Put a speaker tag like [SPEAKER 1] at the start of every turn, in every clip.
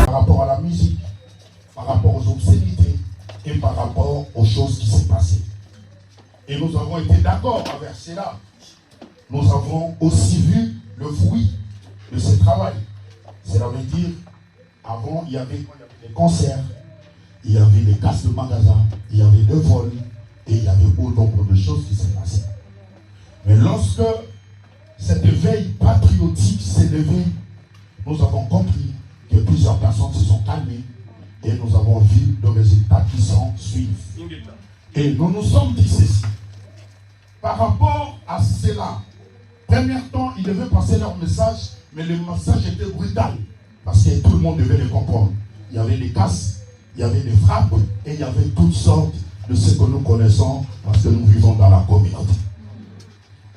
[SPEAKER 1] Par rapport à la musique, par rapport aux obscénités et par rapport aux choses qui s'est passées. Et nous avons été d'accord avec cela. Nous avons aussi vu le fruit de ce travail. Cela veut dire, avant, il y avait des concerts, il y avait des casses de magasins, il y avait des vols, et il y avait beaucoup nombre de choses qui s'est passées. Mais lorsque cette éveil patriotique s'est levé, nous avons compris que plusieurs personnes se sont calmées et nous avons vu le résultat qui s'en suivent. Et nous nous sommes dit ceci. Par rapport à cela, premier temps, ils devaient passer leur message, mais le message était brutal. Parce que tout le monde devait le comprendre. Il y avait des casses, il y avait des frappes, et il y avait toutes sortes de ce que nous connaissons, parce que nous vivons dans la communauté.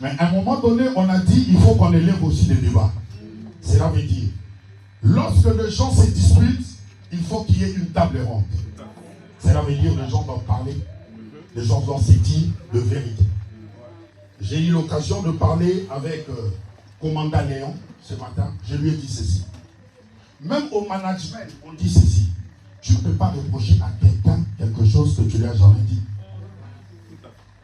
[SPEAKER 1] Mais à un moment donné, on a dit, il faut qu'on élève aussi des débats. Cela veut dire, lorsque les gens se disputent, il faut qu'il y ait une table ronde. Cela veut dire, les gens doivent parler, les gens doivent se dire de vérité. J'ai eu l'occasion de parler avec commandant Léon ce matin. Je lui ai dit ceci. Même au management, on dit ceci. Tu ne peux pas reprocher à quelqu'un quelque chose que tu lui as jamais dit.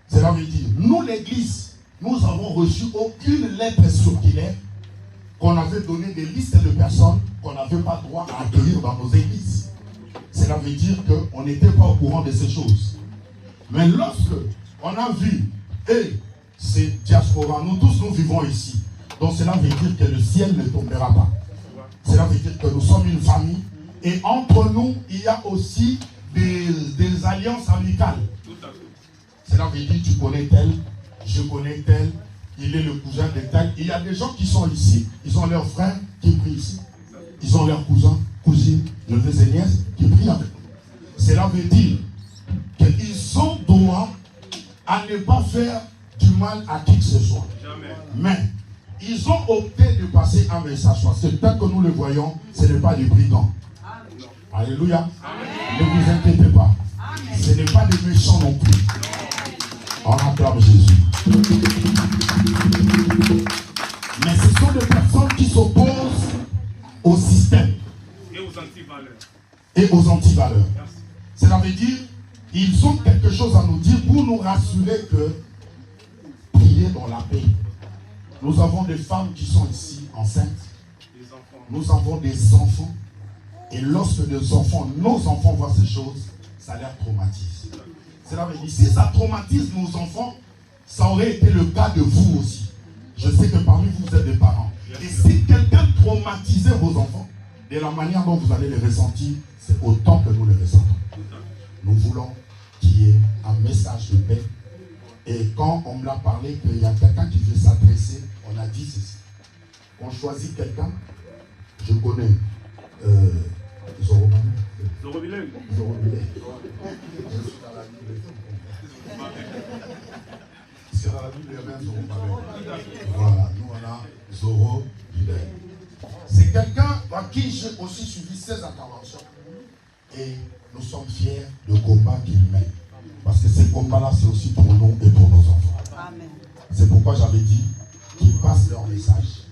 [SPEAKER 1] Cela veut dire, nous l'église, nous avons reçu aucune lettre circulaire qu'on avait donné des listes de personnes qu'on n'avait pas droit à accueillir dans nos églises. Cela veut dire qu'on n'était pas au courant de ces choses. Mais lorsque on a vu, et c'est diaspora, nous tous nous vivons ici. Donc cela veut dire que le ciel ne tombera pas. Cela veut dire que nous sommes une famille. Et entre nous, il y a aussi des alliances amicales. Cela veut dire tu connais tel, je connais tel, il est le cousin de tel. Il y a des gens qui sont ici, ils ont leurs frères qui prient ici. Ils ont leurs cousins, cousines, neveux et nièces qui prient avec nous. Cela veut dire qu'ils ont droit à ne pas faire du mal à qui que ce soit. Jamais. Mais ils ont opté de passer un message. Parce que tel que nous le voyons, ce n'est pas des brigands. Amen. Alléluia. Amen. Ne vous inquiétez pas. Amen. Ce n'est pas des méchants non plus. Amen. On acclame Jésus. Mais ce sont des personnes qui s'opposent au système.
[SPEAKER 2] Et aux antivaleurs.
[SPEAKER 1] Et aux antivaleurs. Cela veut dire, ils ont quelque chose à nous dire pour nous rassurer que prier dans la paix. Nous avons des femmes qui sont ici enceintes. Nous avons des enfants. Et lorsque nos enfants voient ces choses, ça les traumatise. Cela veut dire, si ça traumatise nos enfants, ça aurait été le cas de vous aussi. Je sais que parmi vous, vous êtes des parents. Et si quelqu'un traumatisait vos enfants, de la manière dont vous allez les ressentir, c'est autant que nous les ressentons. Nous voulons qu'il y ait un message de paix. Et quand on me l'a parlé qu'il y a quelqu'un qui veut s'adresser, on a dit ceci. On choisit quelqu'un, je connais Zorobilé. Je suis dans la Bible. C'est dans la Bible, il y a même Zorobilé. Voilà, nous on a Zorobilé. C'est quelqu'un à qui j'ai aussi suivi ses interventions. Et nous sommes fiers du combat qu'il mène. Parce que ces combats-là, c'est aussi pour nous et pour nos enfants. Amen. C'est pourquoi j'avais dit qu'ils passent leur message,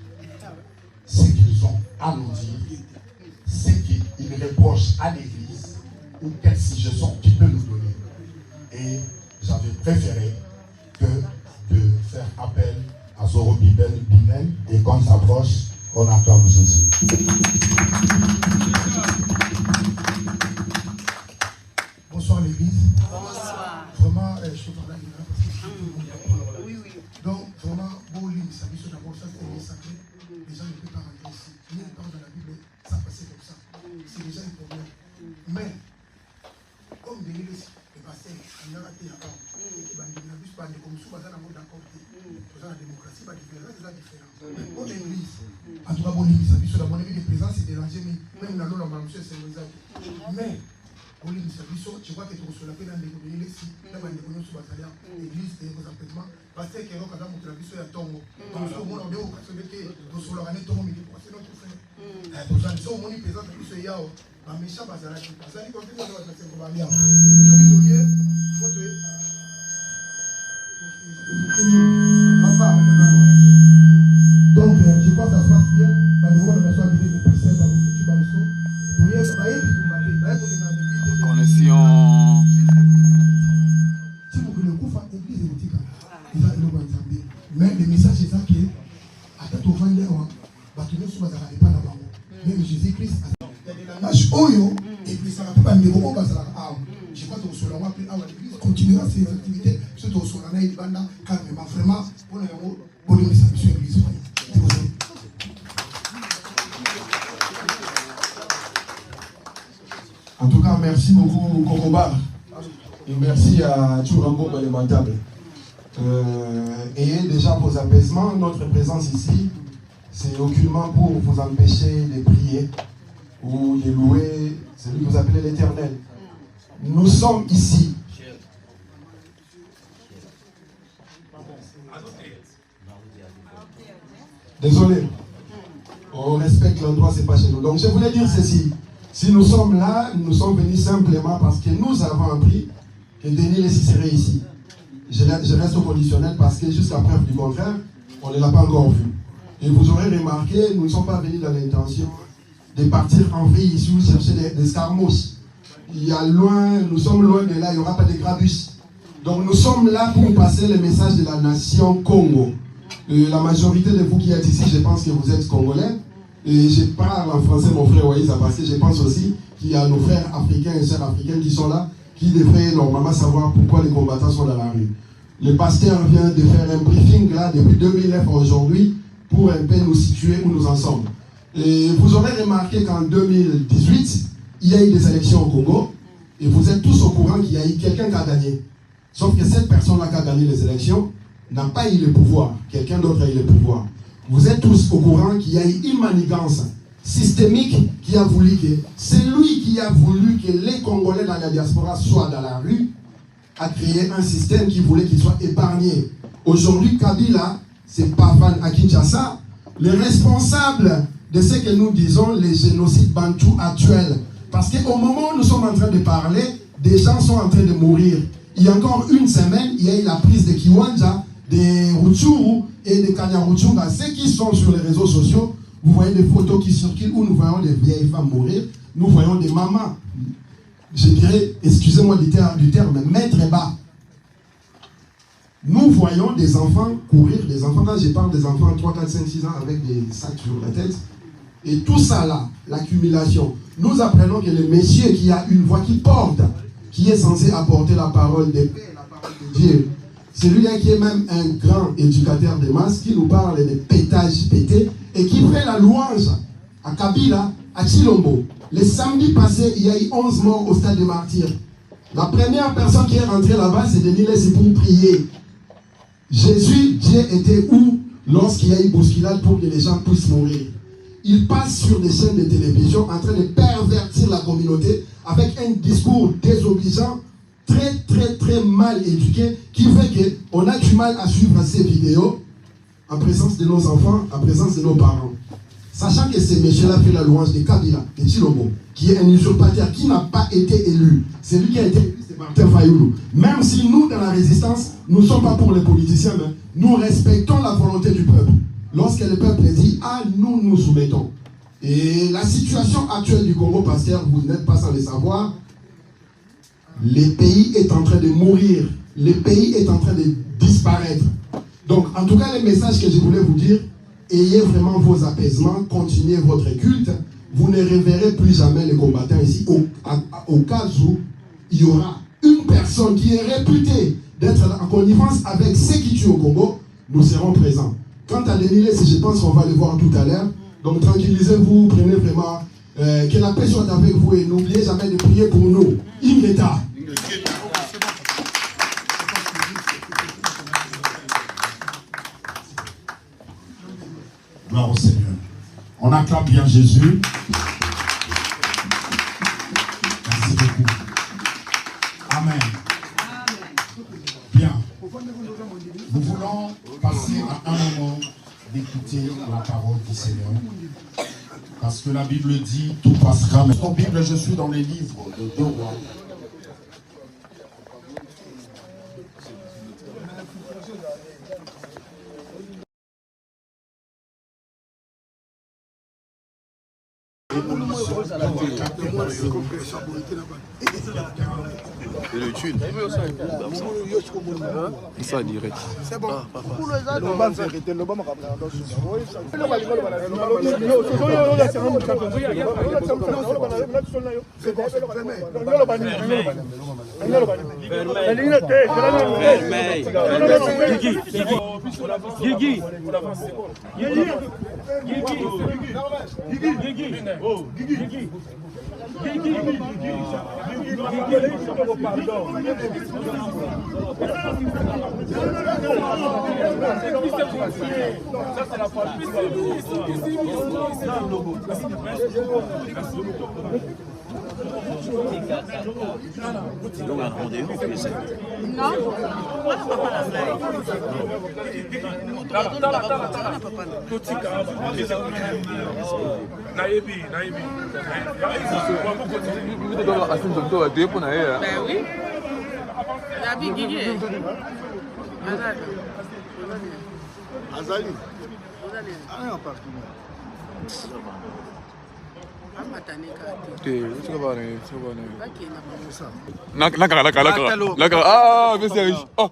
[SPEAKER 1] ce qu'ils ont à nous dire, ce qu'ils reprochent à l'église, ou quelle suggestion qu'ils peuvent nous donner. Et j'avais préféré que de faire appel à Zorobilé, et quand il s'approche, on acclame Jésus. Bonsoir l'église. Bonsoir. Vraiment, je suis dans la Bible parce que oui, oui. Donc, vraiment, bon livre, ça dit d'abord, ça c'est sacré. Les gens ne peuvent pas rentrer ici. Ni le temps dans la Bible, ça passait comme ça. C'est déjà un problème. Mais, comme des livres, les pasteurs, on a raté avant. Et ben, il y a juste pas de comme ça, on a d'accord. Dans la démocratie, pas différent, c'est la différence. Bon église, en tout cas, bon livre, ça dit sur la bonne église de présence, c'est dérangé, mais même dans l'eau, monsieur, c'est le mais, tu vois que tu reçois la peine de l'église, là, on est venu sur l'église, et vos empêchements, parce que quand on a montré la vie sur la tombe, on se demande où on se met, on se l'organise, on se dit, c'est notre frère. Pour ça, on est présent, on se dit, mais méchant, parce que ça dit qu'on fait quoi, on va faire
[SPEAKER 2] fois ça se passe bien,
[SPEAKER 3] connexion.
[SPEAKER 2] Mais le message c'est ça qui est à ta tour même Jésus-Christ Oyo et puis ça va pas me dire je crois que sur la voie l'église continuera ses activités surtout sur la naïve banda calmement vraiment pour les messages sur l'église.
[SPEAKER 4] En tout cas, merci beaucoup Kokoba et merci à Turambo Lamentable. Ayez déjà vos apaisements. Notre présence ici, c'est aucunement pour vous empêcher de prier ou de louer celui que vous appelez l'Éternel. Nous sommes ici. Désolé. On respecte l'endroit, c'est pas chez nous. Donc je voulais dire ceci. Si nous sommes là, nous sommes venus simplement parce que nous avons appris que Denis Lessi serait ici. Je reste au conditionnel parce que jusqu'à preuve du contraire, on ne l'a pas encore vu. Et vous aurez remarqué, nous ne sommes pas venus dans l'intention de partir en vrille ici ou chercher des escarmouches. Il y a loin, nous sommes loin de là, il n'y aura pas de grabus. Donc nous sommes là pour passer le message de la nation Congo. La majorité de vous qui êtes ici, je pense que vous êtes Congolais. Et je parle en français, mon frère Waïza, parce que je pense aussi qu'il y a nos frères africains et sœurs africaines qui sont là, qui devraient normalement savoir pourquoi les combattants sont dans la rue. Le pasteur vient de faire un briefing là depuis 2009 aujourd'hui pour un peu nous situer où nous en sommes. Et vous aurez remarqué qu'en 2018, il y a eu des élections au Congo et vous êtes tous au courant qu'il y a eu quelqu'un qui a gagné. Sauf que cette personne-là qui a gagné les élections n'a pas eu le pouvoir. Quelqu'un d'autre a eu le pouvoir. Vous êtes tous au courant qu'il y a eu une manigance systémique qui a voulu que celui qui a voulu que les Congolais dans la diaspora soient dans la rue a créé un système qui voulait qu'ils soient épargnés. Aujourd'hui, Kabila, c'est Pavan à Kinshasa, le responsable de ce que nous disons les génocides bantous actuels. Parce qu'au moment où nous sommes en train de parler, des gens sont en train de mourir. Il y a encore une semaine, il y a eu la prise de Kiwanja, des Rutshuru et des Kanyaruchunga. Ceux qui sont sur les réseaux sociaux, vous voyez des photos qui circulent où nous voyons des vieilles femmes mourir, nous voyons des mamans, je dirais, excusez-moi du terme, mettre bas. Nous voyons des enfants courir, des enfants, quand je parle des enfants 3, 4, 5, 6 ans avec des sacs sur la tête, et tout ça là, l'accumulation, nous apprenons que le monsieur qui a une voix qui porte, qui est censé apporter la parole de paix, la parole de Dieu, celui-là qui est même un grand éducateur de masse, qui nous parle de pétage pété, et qui fait la louange à Kabila, à Chilombo. Le samedi passé, il y a eu 11 morts au stade de Martyrs. La première personne qui est rentrée là-bas, c'est Denis Lessi pour prier. Jésus, Dieu était où lorsqu'il y a eu bousculade pour que les gens puissent mourir? Il passe sur des chaînes de télévision en train de pervertir la communauté avec un discours désobligeant, très très très mal éduqué, qui fait qu'on a du mal à suivre ces vidéos en présence de nos enfants, en présence de nos parents. Sachant que ce monsieur-là fait la louange de Kabila, de Chilombo, qui est un usurpateur, qui n'a pas été élu. C'est lui qui a été élu, c'est Martin Fayoulou. Même si nous, dans la résistance, nous ne sommes pas pour les politiciens, mais nous respectons la volonté du peuple. Lorsque le peuple dit « Ah, nous nous soumettons ». Et la situation actuelle du Congo, pasteur, vous n'êtes pas sans le savoir, le pays est en train de mourir. Le pays est en train de disparaître. Donc, en tout cas, le message que je voulais vous dire, ayez vraiment vos apaisements, continuez votre culte. Vous ne reverrez plus jamais les combattants ici. Au cas où il y aura une personne qui est réputée d'être en connivence avec ceux qui tuent au Congo, nous serons présents. Quant à Denis Lessi, je pense qu'on va le voir tout à l'heure. Donc tranquillisez-vous, prenez vraiment que la paix soit avec vous et n'oubliez jamais de prier pour nous. Ingeta.
[SPEAKER 1] Gloire au Seigneur. On acclame bien Jésus. Merci beaucoup. Amen. Bien. Nous voulons passer à un moment d'écouter la parole du Seigneur. Parce que la Bible dit tout passera. Mais en Bible, je suis dans les livres de 2 Rois.
[SPEAKER 3] Et le thune. Ça direct.
[SPEAKER 2] C'est bon.
[SPEAKER 3] Donc un rendez-vous,
[SPEAKER 5] Non. Ben oui. La big Guigui.
[SPEAKER 3] Azali.
[SPEAKER 6] Ah, mais c'est riche. Oh.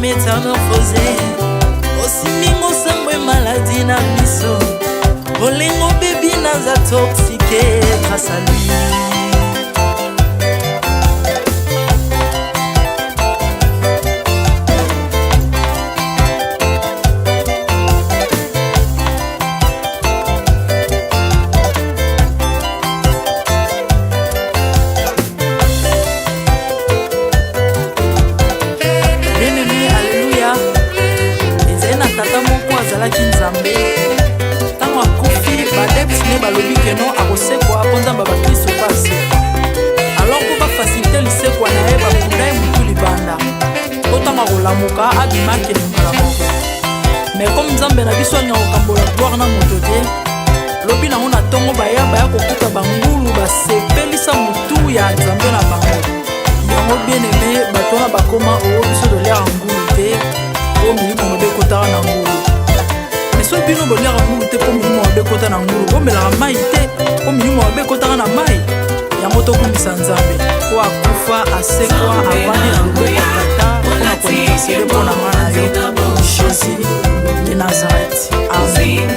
[SPEAKER 7] métamorphosé aussi mingo sangwe maladie na biso bolingo bebi naza toxiqué grâce à lui. Nzambe tango akofi badepsine balobi ke no nzambe na biso alinga kokambola gloire na moto te lobi nango na ntongo baya kokuta bangulu basepelisa motu ya nzambe na bango yango bien aimé bato wana bakoma oyo biso toliaka ngulu te po milimo mabe ekotaka na ngulu mais soki bino boliaka ngulu te po milimo mabe ekota na ngulu bomelaka mai te po milimo mabe ekotaka na mai yango tokumbisa nzambe po akufa asekwa avandi na loboko ya tata mpona kointercede mpona nga na yo jésus de nazareth amen.